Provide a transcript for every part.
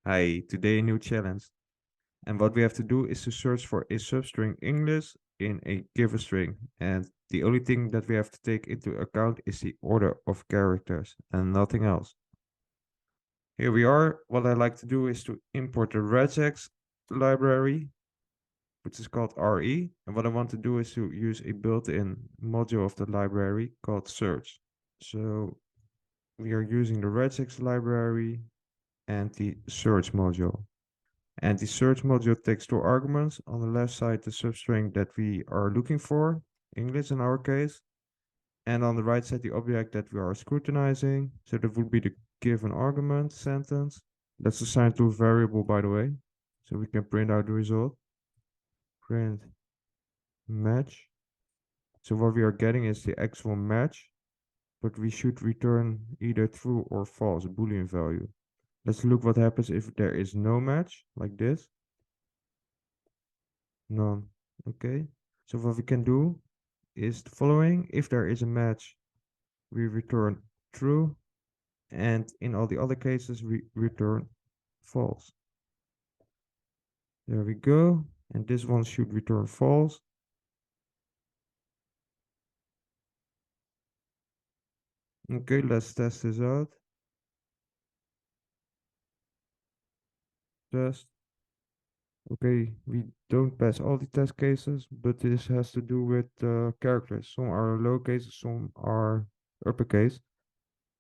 Hi, today a new challenge. And what we have to do is to search for a substring English in a given string. And the only thing that we have to take into account is the order of characters and nothing else. Here we are. What I like to do is to import the regex library, which is called RE. And what I want to do is to use a built-in module of the library called search. So we are using the regex library and the search module. And the search module takes two arguments. On the left side, the substring that we are looking for, English in our case. And on the right side, the object that we are scrutinizing. So that would be the given argument sentence. That's assigned to a variable, by the way. So we can print out the result. Print match. So what we are getting is the actual match, but we should return either true or false, a Boolean value. Let's look what happens if there is no match, like this. None. Okay. So what we can do is the following. If there is a match, we return true. And in all the other cases, we return false. There we go. And this one should return false. Okay, let's test this out. Test. Okay, we don't pass all the test cases, but this has to do with characters. Some are lowercase, some are uppercase.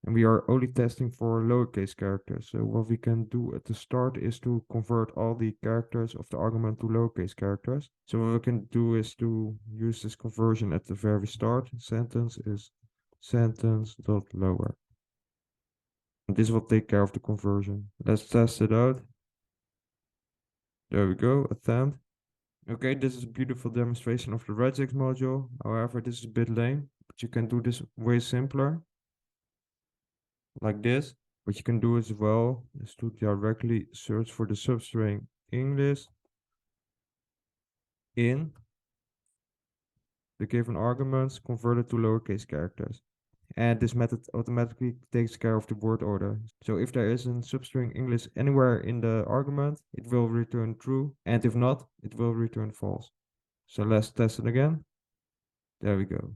And we are only testing for lowercase characters. So what we can do at the start is to convert all the characters of the argument to lowercase characters. So what we can do is to use this conversion at the very start. Sentence is sentence.lower. And this will take care of the conversion. Let's test it out. There we go, attempt. Okay, this is a beautiful demonstration of the regex module. However, this is a bit lame, but you can do this way simpler. Like this. What you can do as well is to directly search for the substring English in the given arguments converted to lowercase characters. And this method automatically takes care of the word order. So if there is a substring English anywhere in the argument, it will return true. And if not, it will return false. So let's test it again. There we go.